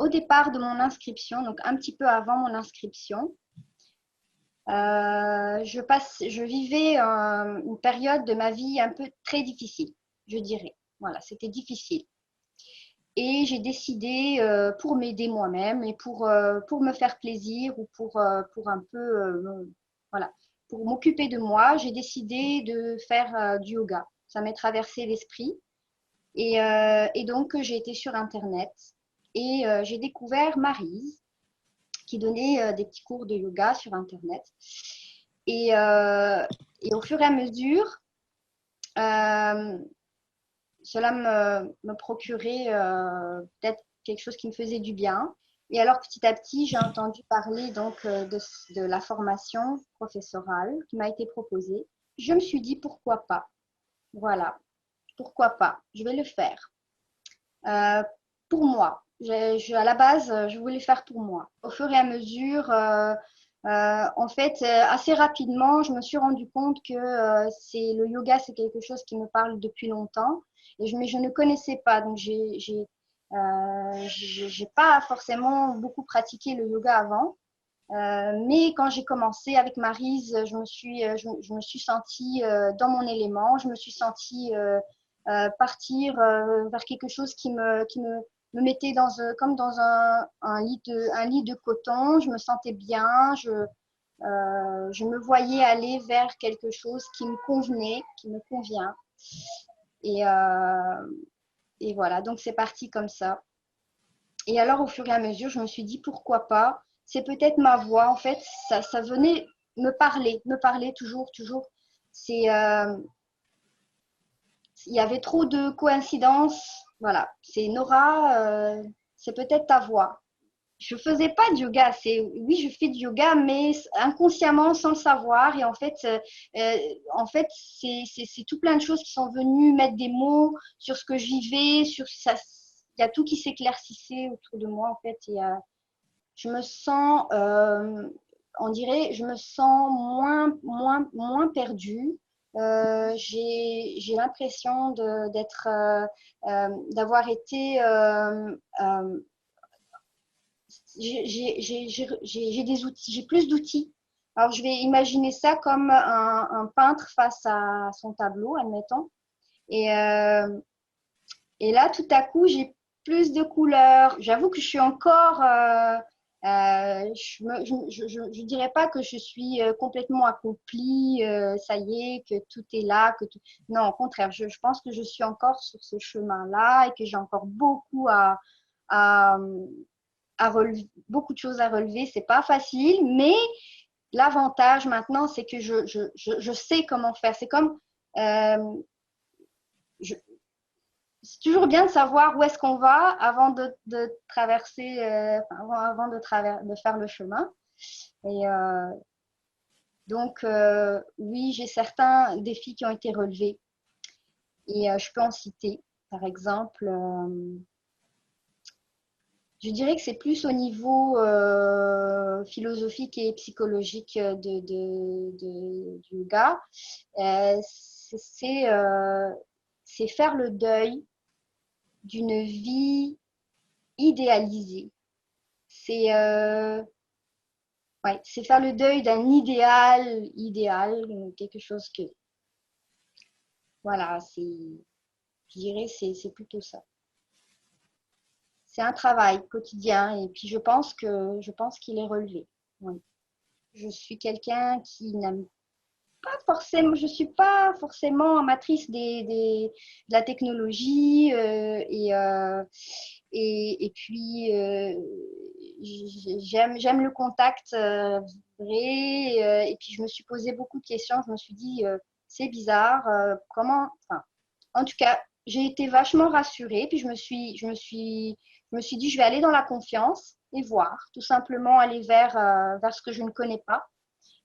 au départ de mon inscription, donc un petit peu avant mon inscription, je vivais une période de ma vie un peu très difficile, je dirais. Voilà, c'était difficile. Et j'ai décidé, pour m'aider moi-même et pour me faire plaisir ou pour un peu, voilà, pour m'occuper de moi, j'ai décidé de faire du yoga. Ça m'est traversé l'esprit. Et donc, j'ai été sur Internet et j'ai découvert Maryse qui donnait des petits cours de yoga sur Internet. Et, euh, et au fur et à mesure, euh, cela me procurait peut-être quelque chose qui me faisait du bien. Et alors petit à petit, j'ai entendu parler donc de la formation professorale qui m'a été proposée. Je me suis dit pourquoi pas. Voilà, pourquoi pas. Je vais le faire. Euh, pour moi. À la base, je voulais faire pour moi. Au fur et à mesure, en fait, assez rapidement, je me suis rendu compte que le yoga, c'est quelque chose qui me parle depuis longtemps, mais je ne connaissais pas. Donc, j'ai pas forcément beaucoup pratiqué le yoga avant. Mais quand j'ai commencé avec Maryse, je me suis sentie dans mon élément, je me suis sentie partir vers quelque chose me mettait comme dans un lit de coton. Je me sentais bien, je me voyais aller vers quelque chose qui me convenait, qui me convient. Et, euh, et voilà, donc c'est parti comme ça. Et alors, au fur et à mesure, je me suis dit, pourquoi pas? C'est peut-être ma voix, en fait, ça venait me parler toujours, toujours. C'est, il y avait trop de coïncidences. Voilà, c'est Nora, c'est peut-être ta voix. Je faisais pas de yoga. Oui, je fais du yoga, mais inconsciemment, sans le savoir. Et en fait, c'est tout plein de choses qui sont venues mettre des mots sur ce que je vivais, sur ça. Il y a tout qui s'éclaircissait autour de moi, en fait. Je me sens, on dirait, je me sens moins perdue. J'ai l'impression d'avoir été j'ai des outils, j'ai plus d'outils. Alors, je vais imaginer ça comme un peintre face à son tableau, admettons. Et, euh, et là, tout à coup, j'ai plus de couleurs. J'avoue que je suis encore. Je dirais pas que je suis complètement accomplie, ça y est, que tout est là, que tout. Non, au contraire, je pense que je suis encore sur ce chemin-là et que j'ai encore beaucoup à, beaucoup de choses à relever. C'est pas facile, mais l'avantage maintenant, c'est que je sais comment faire. C'est comme euh, je, c'est toujours bien de savoir où est-ce qu'on va avant de traverser, avant de faire le chemin. Et donc, oui, j'ai certains défis qui ont été relevés. Et je peux en citer, par exemple, je dirais que c'est plus au niveau philosophique et psychologique du yoga. Euh, c'est c'est faire le deuil d'une vie idéalisée. C'est ouais, c'est faire le deuil d'un idéal, quelque chose que voilà, je dirais c'est plutôt ça. C'est un travail quotidien et puis je pense qu'il est relevé. Oui. Je suis quelqu'un qui n'aime pas forcément, je suis pas forcément amatrice de la technologie et puis j'aime le contact vrai et puis je me suis posé beaucoup de questions. Je me suis dit c'est bizarre comment, enfin, en tout cas j'ai été vachement rassurée puis je me suis dit je vais aller dans la confiance et voir tout simplement aller vers ce que je ne connais pas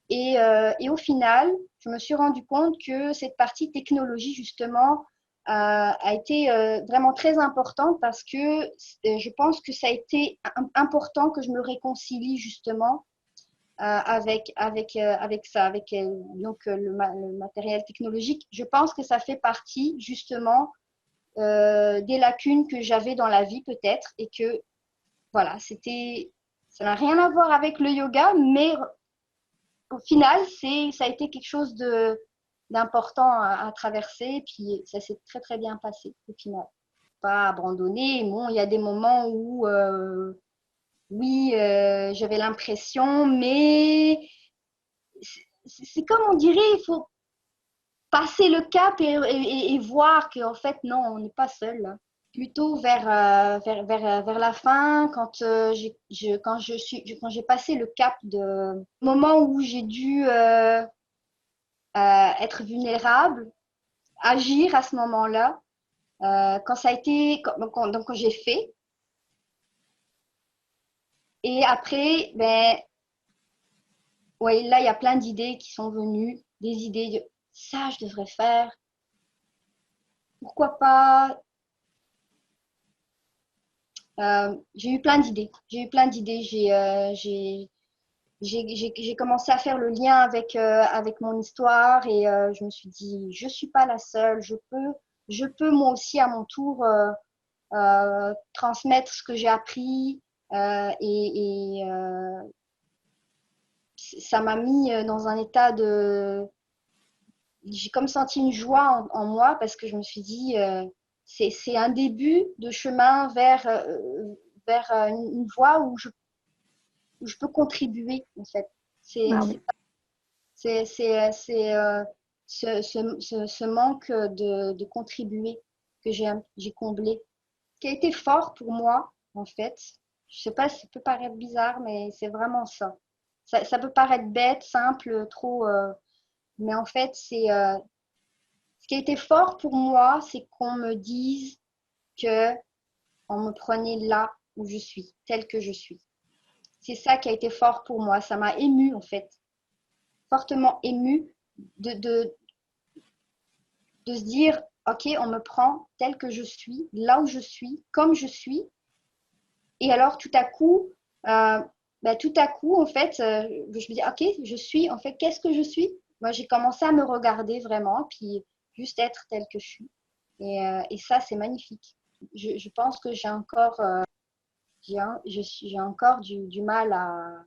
et au final, je me suis rendu compte que cette partie technologie, justement, a été vraiment très importante parce que je pense que ça a été important que je me réconcilie justement avec ça, avec donc, le matériel technologique. Je pense que ça fait partie justement des lacunes que j'avais dans la vie peut-être et que voilà, ça n'a rien à voir avec le yoga, mais au final, ça a été quelque chose d'important à traverser, puis ça s'est très très bien passé au final. Pas abandonné. Bon, il y a des moments où oui, j'avais l'impression, mais c'est comme on dirait, il faut passer le cap et voir qu'en fait, non, on n'est pas seul, là. Plutôt vers la fin, quand j'ai passé le cap de moment où j'ai dû être vulnérable, agir à ce moment-là, quand ça a été, donc quand j'ai fait. Et après, ben, ouais, là, il y a plein d'idées qui sont venues, des idées de ça, je devrais faire, pourquoi pas. J'ai eu plein d'idées. J'ai eu plein d'idées. J'ai commencé à faire le lien avec mon histoire et je me suis dit, je suis pas la seule. Je peux moi aussi à mon tour transmettre ce que j'ai appris et ça m'a mis dans un état de j'ai comme senti une joie en moi parce que je me suis dit, c'est un début de chemin vers une voie où je peux contribuer, en fait. C'est Ah oui. ce manque de contribuer que j'ai comblé, qui a été fort pour moi, en fait. Je sais pas, ça peut paraître bizarre, mais c'est vraiment ça. Ça peut paraître bête, simple, trop, mais en fait, ce qui a été fort pour moi, c'est qu'on me dise que on me prenait là où je suis, telle que je suis. C'est ça qui a été fort pour moi. Ça m'a ému en fait, fortement ému de, de, de se dire, ok, on me prend telle que je suis, là où je suis, comme je suis. Et alors tout à coup, en fait, je me dis, ok, je suis, en fait, qu'est-ce que je suis? Moi, j'ai commencé à me regarder vraiment, puis juste être telle que je suis. Et ça, c'est magnifique. Je pense que j'ai encore du mal à.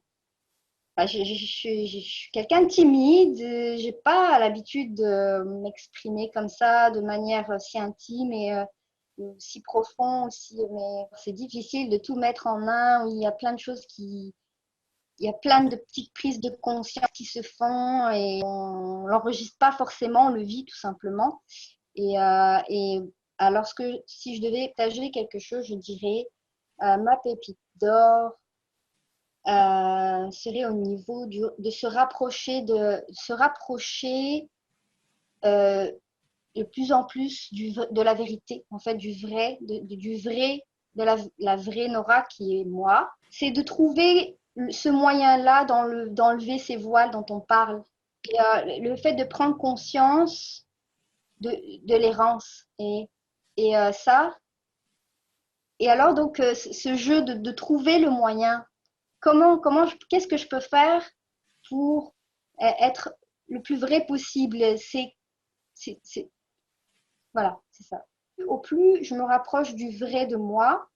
Enfin, je suis quelqu'un de timide, j'ai pas l'habitude de m'exprimer comme ça, de manière si intime et si profond aussi. Mais c'est difficile de tout mettre en main. Il y a plein de choses il y a plein de petites prises de conscience qui se font et on l'enregistre pas forcément, on le vit tout simplement. Et alors, si je devais partager quelque chose, je dirais ma pépite d'or serait au niveau de se rapprocher euh, de plus en plus de la vérité, en fait, du vrai, du vrai, de la vraie Nora qui est moi. C'est de trouver ce moyen-là d'enlever ces voiles dont on parle. Et, le fait de prendre conscience de l'errance. Et ça, et alors donc ce jeu de trouver le moyen, qu'est-ce que je peux faire pour être le plus vrai possible. C'est, voilà, c'est ça. Au plus je me rapproche du vrai de moi,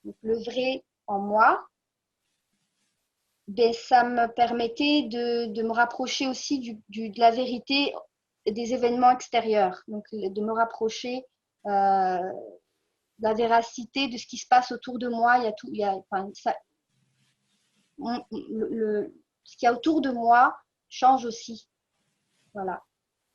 donc le vrai en moi, ben, ça me permettait de me rapprocher aussi de la vérité des événements extérieurs, donc de me rapprocher de la véracité de ce qui se passe autour de moi. Il y a tout, il y a, enfin, ça, ce qu'il y a autour de moi change aussi. Voilà.